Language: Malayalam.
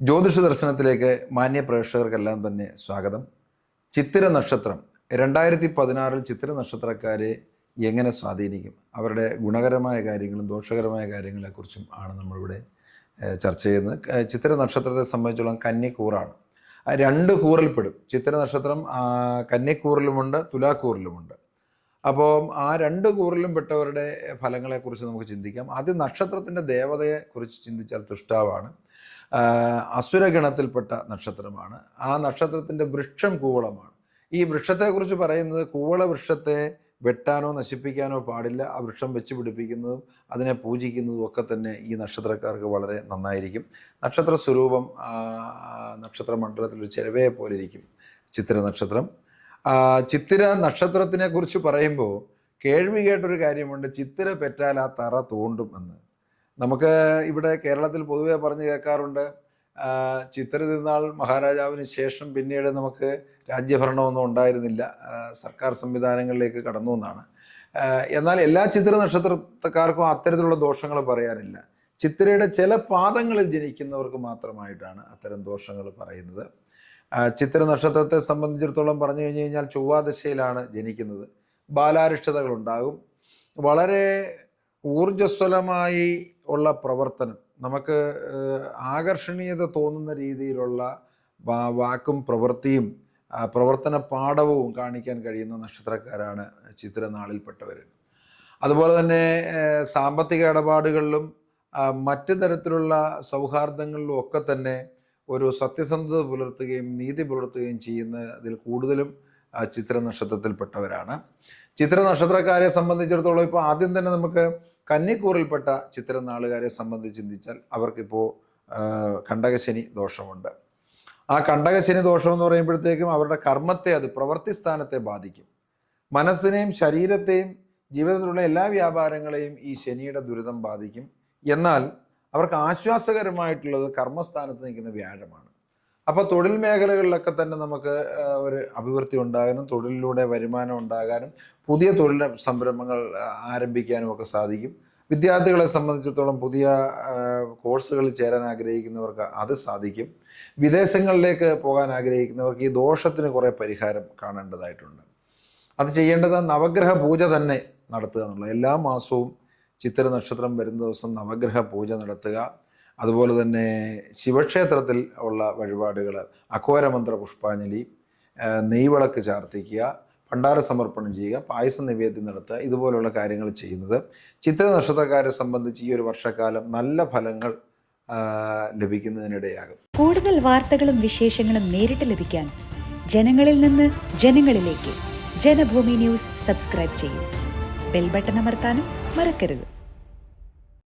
ജ്യോതിഷ ദർശനത്തിലേക്ക് മാന്യ പ്രേക്ഷകർക്കെല്ലാം തന്നെ സ്വാഗതം. ചിത്തിര നക്ഷത്രം 2016 ചിത്തിര നക്ഷത്രക്കാരെ എങ്ങനെ സ്വാധീനിക്കും, അവരുടെ ഗുണകരമായ കാര്യങ്ങളും ദോഷകരമായ കാര്യങ്ങളെക്കുറിച്ചും ആണ് നമ്മളിവിടെ ചർച്ച ചെയ്യുന്നത്. ചിത്തിര നക്ഷത്രത്തെ സംബന്ധിച്ചോളം കന്നിക്കൂറാണ്. രണ്ട് കൂറിൽപ്പെടും. ചിത്തിര നക്ഷത്രം കന്നിക്കൂറിലുമുണ്ട്, തുലാക്കൂറിലുമുണ്ട്. അപ്പോൾ ആ രണ്ട് കൂറിലും പെട്ടവരുടെ ഫലങ്ങളെക്കുറിച്ച് നമുക്ക് ചിന്തിക്കാം. ആദ്യം നക്ഷത്രത്തിൻ്റെ ദേവതയെക്കുറിച്ച് ചിന്തിച്ചാൽ തുഷ്ടാവാണ്. അസുരഗണത്തിൽപ്പെട്ട നക്ഷത്രമാണ്. ആ നക്ഷത്രത്തിൻ്റെ വൃക്ഷം കൂവളമാണ്. ഈ വൃക്ഷത്തെക്കുറിച്ച് പറയുന്നത് കൂവള വൃക്ഷത്തെ വെട്ടാനോ നശിപ്പിക്കാനോ പാടില്ല. ആ വൃക്ഷം വെച്ച് പിടിപ്പിക്കുന്നതും അതിനെ പൂജിക്കുന്നതും ഒക്കെ തന്നെ ഈ നക്ഷത്രക്കാർക്ക് വളരെ നന്നായിരിക്കും. നക്ഷത്ര സ്വരൂപം നക്ഷത്രമണ്ഡലത്തിലൊരു ചിരവയെ പോലെ ഇരിക്കും ചിത്തിര നക്ഷത്രം. ചിത്തിര നക്ഷത്രത്തിനെ കുറിച്ച് പറയുമ്പോൾ കേൾവി കേട്ടൊരു കാര്യമുണ്ട്, ചിത്തിര പെറ്റാൽ ആ തറ തോണ്ടും എന്ന്. നമുക്ക് ഇവിടെ കേരളത്തിൽ പൊതുവെ പറഞ്ഞു കേൾക്കാറുണ്ട്, ചിത്തിര തിരുനാൾ മഹാരാജാവിന് ശേഷം പിന്നീട് നമുക്ക് രാജ്യഭരണമൊന്നും ഉണ്ടായിരുന്നില്ല, സർക്കാർ സംവിധാനങ്ങളിലേക്ക് കടന്നു എന്നാണ്. എന്നാൽ എല്ലാ ചിത്തിര നക്ഷത്രക്കാർക്കും അത്തരത്തിലുള്ള ദോഷങ്ങൾ പറയാനില്ല. ചിത്തിരയുടെ ചില പാദങ്ങളിൽ ജനിക്കുന്നവർക്ക് മാത്രമായിട്ടാണ് അത്തരം ദോഷങ്ങൾ പറയുന്നത്. ചിത്തിര നക്ഷത്രത്തെ സംബന്ധിച്ചിടത്തോളം പറഞ്ഞു കഴിഞ്ഞു കഴിഞ്ഞാൽ ചൊവ്വാദശയിലാണ് ജനിക്കുന്നത്. ബാലാരിഷ്ടതകളുണ്ടാകും. വളരെ ഊർജ്ജസ്വലമായി ഉള്ള പ്രവർത്തനം, നമുക്ക് ആകർഷണീയത തോന്നുന്ന രീതിയിലുള്ള വാക്കും പ്രവൃത്തിയും പ്രവർത്തന പാഠവും കാണിക്കാൻ കഴിയുന്ന നക്ഷത്രക്കാരാണ് ചിത്തിര നാളിൽപ്പെട്ടവർ. അതുപോലെ തന്നെ സാമ്പത്തിക ഇടപാടുകളിലും മറ്റു തരത്തിലുള്ള സൗഹാർദ്ദങ്ങളിലും ഒക്കെ തന്നെ ഒരു സത്യസന്ധത പുലർത്തുകയും നീതി പുലർത്തുകയും ചെയ്യുന്നതിൽ കൂടുതലും ചിത്തിര നക്ഷത്രത്തിൽപ്പെട്ടവരാണ്. ചിത്തിര നക്ഷത്രക്കാരെ സംബന്ധിച്ചിടത്തോളം ഇപ്പോൾ ആദ്യം തന്നെ നമുക്ക് കന്നിക്കൂറിൽപ്പെട്ട ചിത്തിര നാളുകാരെ സംബന്ധിച്ച് ചിന്തിച്ചാൽ അവർക്കിപ്പോൾ കണ്ടകശനി ദോഷമുണ്ട്. ആ കണ്ടകശനി ദോഷം എന്ന് പറയുമ്പോഴത്തേക്കും അവരുടെ കർമ്മത്തെ, അത് പ്രവൃത്തി സ്ഥാനത്തെ ബാധിക്കും. മനസ്സിനെയും ശരീരത്തെയും ജീവിതത്തിലുള്ള എല്ലാ വ്യാപാരങ്ങളെയും ഈ ശനിയുടെ ദുരിതം ബാധിക്കും. എന്നാൽ അവർക്ക് ആശ്വാസകരമായിട്ടുള്ളത് കർമ്മസ്ഥാനത്ത് നിൽക്കുന്ന വ്യാഴമാണ്. അപ്പോൾ തൊഴിൽ മേഖലകളിലൊക്കെ തന്നെ നമുക്ക് ഒരു അഭിവൃദ്ധി ഉണ്ടാകാനും തൊഴിലിലൂടെ വരുമാനം ഉണ്ടാകാനും പുതിയ തൊഴിൽ സംരംഭങ്ങൾ ആരംഭിക്കാനും ഒക്കെ സാധിക്കും. വിദ്യാർത്ഥികളെ സംബന്ധിച്ചിടത്തോളം പുതിയ കോഴ്സുകളിൽ ചേരാൻ ആഗ്രഹിക്കുന്നവർക്ക് അത് സാധിക്കും. വിദേശങ്ങളിലേക്ക് പോകാൻ ആഗ്രഹിക്കുന്നവർക്ക് ഈ ദോഷത്തിന് കുറേ പരിഹാരം കാണേണ്ടതായിട്ടുണ്ട്. അത് ചെയ്യേണ്ടത് നവഗ്രഹ പൂജ തന്നെ നടത്തുക എന്നുള്ളത്. എല്ലാ മാസവും ചിത്തിര നക്ഷത്രം വരുന്ന ദിവസം നവഗ്രഹ പൂജ നടത്തുക. അതുപോലെ തന്നെ ശിവക്ഷേത്രത്തിൽ ഉള്ള വഴിപാടുകൾ, അഘോരമന്ത്ര പുഷ്പാഞ്ജലി, നെയ്വിളക്ക് ചാർത്തിക്കുക, ഭണ്ഡാര സമർപ്പണം ചെയ്യുക, പായസ നിവേദ്യം നടത്തുക, ഇതുപോലുള്ള കാര്യങ്ങൾ ചെയ്യുന്നത് ചിത്തിര നക്ഷത്രക്കാരെ സംബന്ധിച്ച് ഈ ഒരു വർഷക്കാലം നല്ല ഫലങ്ങൾ ലഭിക്കുന്നതിനിടയാകും. കൂടുതൽ വാർത്തകളും വിശേഷങ്ങളും നേരിട്ട് ലഭിക്കാൻ ജനങ്ങളിൽ നിന്ന് ജനങ്ങളിലേക്ക് ജനഭൂമി ന്യൂസ് സബ്സ്ക്രൈബ് ചെയ്യൂ. ബെൽ ബട്ടൺ അമർത്താനും മറക്കരുത്.